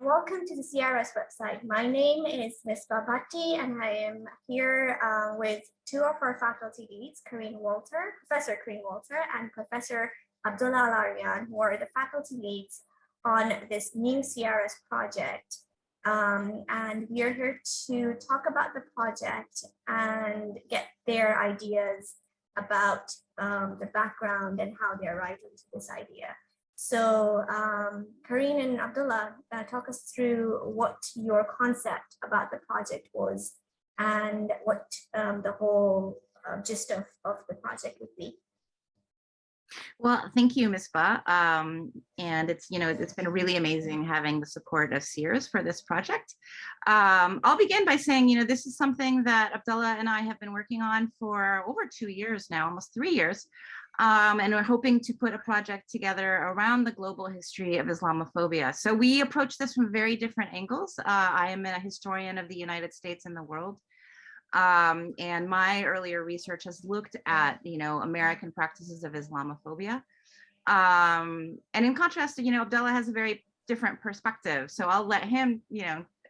Welcome to the CIRS website. My name is Ms. Babati, and I am here with two of our faculty leads, Professor Corinne Walter and Professor Abdullah Alarian, who are the faculty leads on this new CIRS project. And we are here to talk about the project and get their ideas about the background and how they arrived into this idea. So Corinne and Abdullah, talk us through what your concept about the project was and what the whole gist of the project would be. Well, thank you, Ms. Ba. And it's been really amazing having the support of CIRS for this project. I'll begin by saying, this is something that Abdullah and I have been working on for over 2 years now, almost 3 years. And we're hoping to put a project together around the global history of Islamophobia. So we approach this from very different angles. I am a historian of the United States and the world. And my earlier research has looked at, American practices of Islamophobia. And in contrast, Abdullah has a very different perspective. So I'll let him,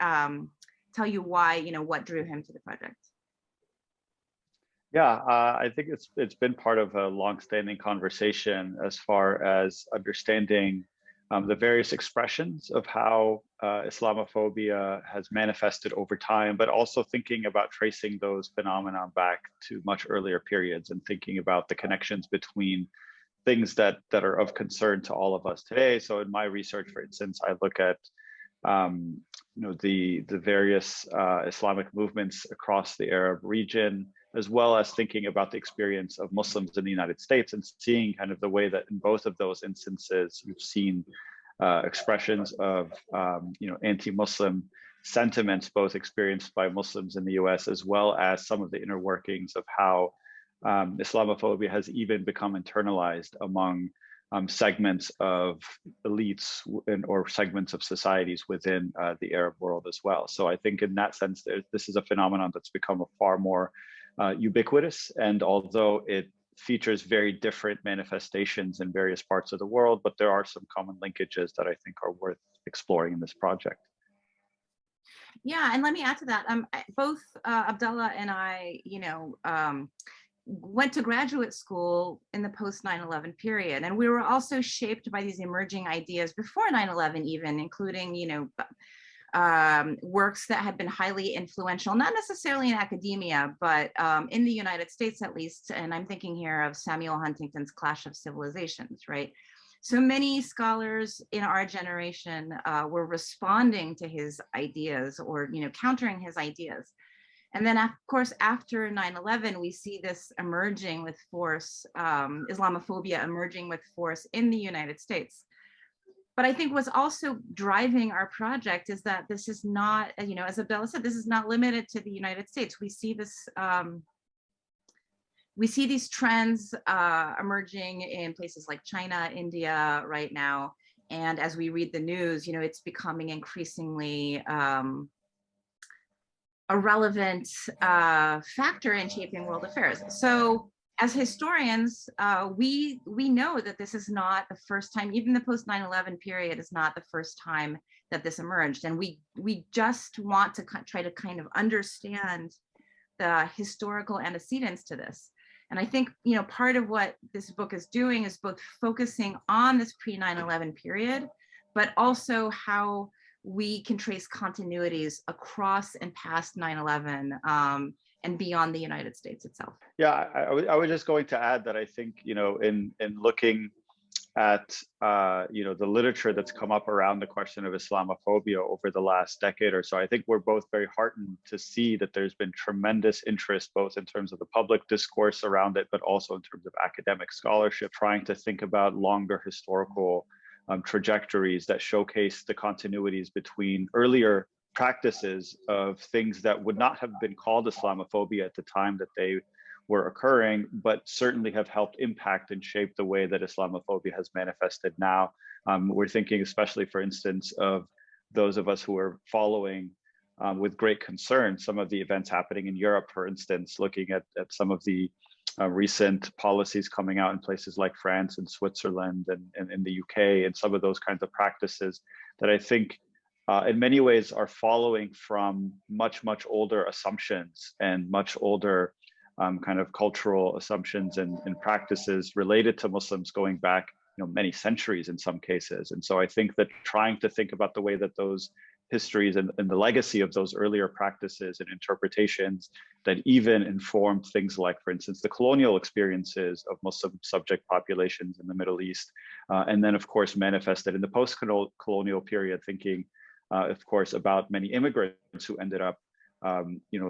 tell you why, what drew him to the project. Yeah, I think it's been part of a longstanding conversation as far as understanding the various expressions of how Islamophobia has manifested over time, but also thinking about tracing those phenomena back to much earlier periods and thinking about the connections between things that are of concern to all of us today. So in my research, for instance, I look at the various Islamic movements across the Arab region, as well as thinking about the experience of Muslims in the United States and seeing kind of the way that in both of those instances, we've seen expressions of, anti-Muslim sentiments, both experienced by Muslims in the US, as well as some of the inner workings of how Islamophobia has even become internalized among segments of elites or segments of societies within the Arab world as well. So I think in that sense, this is a phenomenon that's become a far more ubiquitous, and although it features very different manifestations in various parts of the world, but there are some common linkages that I think are worth exploring in this project. Yeah, and let me add to that. Both Abdullah and I, went to graduate school in the post 9/11 period, and we were also shaped by these emerging ideas before 9/11, even including, works that had been highly influential, not necessarily in academia, but in the United States at least. And I'm thinking here of Samuel Huntington's Clash of Civilizations, right? So many scholars in our generation were responding to his ideas or, countering his ideas. And then, of course, after 9/11, we see this emerging with force, Islamophobia emerging with force in the United States. But I think what's also driving our project is that this is not, as Abdullah said, this is not limited to the United States. We see this, we see these trends emerging in places like China, India right now. And as we read the news, it's becoming increasingly a relevant factor in shaping world affairs. So as historians, we know that this is not the first time, even the post 9/11 period is not the first time that this emerged. And we just want to try to kind of understand the historical antecedents to this. And I think, part of what this book is doing is both focusing on this pre 9/11 period, but also how we can trace continuities across and past 9/11 and beyond the United States itself. Yeah, I was just going to add that I think, in looking at, the literature that's come up around the question of Islamophobia over the last decade or so, I think we're both very heartened to see that there's been tremendous interest, both in terms of the public discourse around it, but also in terms of academic scholarship, trying to think about longer historical trajectories that showcase the continuities between earlier practices of things that would not have been called Islamophobia at the time that they were occurring, but certainly have helped impact and shape the way that Islamophobia has manifested now. We're thinking especially, for instance, of those of us who are following with great concern some of the events happening in Europe, for instance, looking at some of the recent policies coming out in places like France and Switzerland and in the UK, and some of those kinds of practices that I think in many ways are following from much older assumptions and much older kind of cultural assumptions and practices related to Muslims going back, many centuries in some cases. And so I think that trying to think about the way that those histories and the legacy of those earlier practices and interpretations that even informed things like, for instance, the colonial experiences of Muslim subject populations in the Middle East, and then of course manifested in the post-colonial period, thinking of course about many immigrants who ended up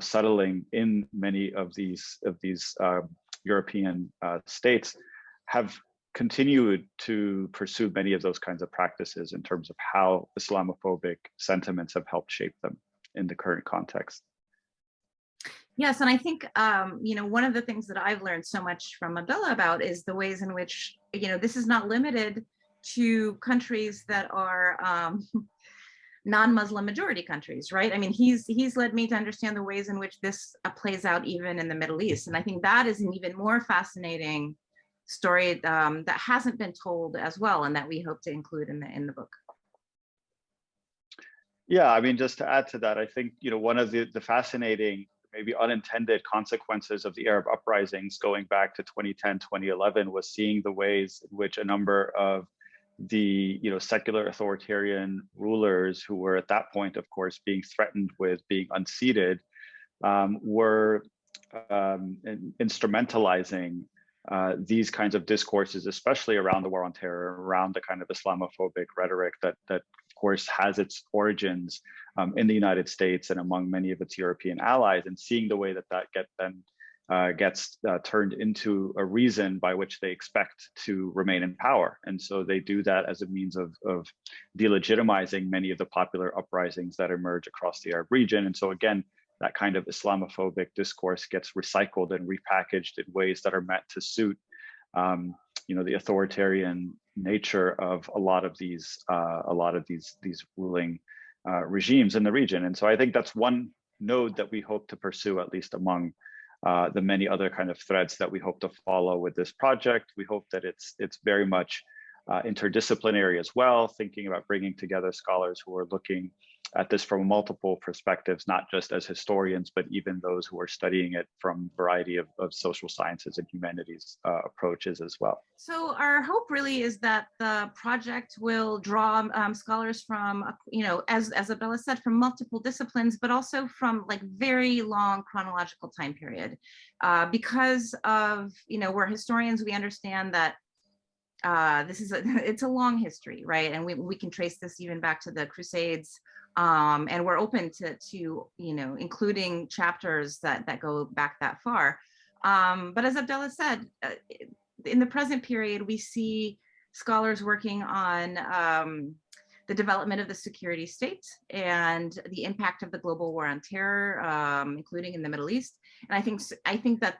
settling in many of these European states, have continued to pursue many of those kinds of practices in terms of how Islamophobic sentiments have helped shape them in the current context. Yes, and I think one of the things that I've learned so much from Abdullah about is the ways in which this is not limited to countries that are non-Muslim majority countries, right? I mean, he's led me to understand the ways in which this plays out even in the Middle East, and I think that is an even more fascinating story that hasn't been told as well, and that we hope to include in the book. Yeah, I mean, just to add to that, I think one of the fascinating, maybe unintended consequences of the Arab uprisings going back to 2010, 2011 was seeing the ways in which a number of the secular authoritarian rulers who were at that point, of course, being threatened with being unseated, were instrumentalizing these kinds of discourses, especially around the war on terror, around the kind of Islamophobic rhetoric that of course has its origins in the United States and among many of its European allies, and seeing the way that gets turned into a reason by which they expect to remain in power. And so they do that as a means of delegitimizing many of the popular uprisings that emerge across the Arab region. And so again, that kind of Islamophobic discourse gets recycled and repackaged in ways that are meant to suit the authoritarian nature of a lot of these ruling regimes in the region. And so I think that's one node that we hope to pursue, at least among the many other kind of threads that we hope to follow with this project. We hope that it's very much interdisciplinary as well, thinking about bringing together scholars who are looking at this from multiple perspectives, not just as historians, but even those who are studying it from a variety of social sciences and humanities approaches as well. So our hope really is that the project will draw scholars from, as Abdullah said, from multiple disciplines, but also from like very long chronological time period. Because of, we're historians, we understand that it's a long history, right? And we can trace this even back to the Crusades. And we're open to including chapters that go back that far. But as Abdullah said, in the present period, we see scholars working on the development of the security state and the impact of the global war on terror, including in the Middle East. And I think that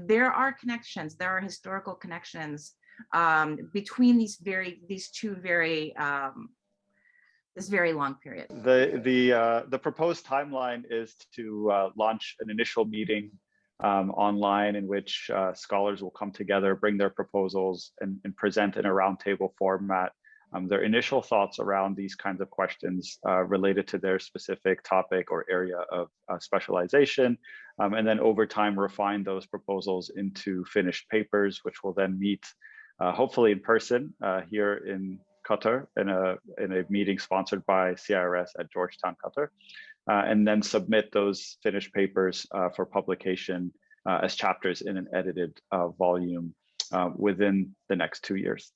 there are connections, there are historical connections between this very long period. The proposed timeline is to launch an initial meeting online in which scholars will come together, bring their proposals, and present in a roundtable format their initial thoughts around these kinds of questions related to their specific topic or area of specialization, and then over time refine those proposals into finished papers, which will then meet hopefully in person here in Qatar in a meeting sponsored by CIRS at Georgetown, Qatar, and then submit those finished papers for publication as chapters in an edited volume within the next 2 years.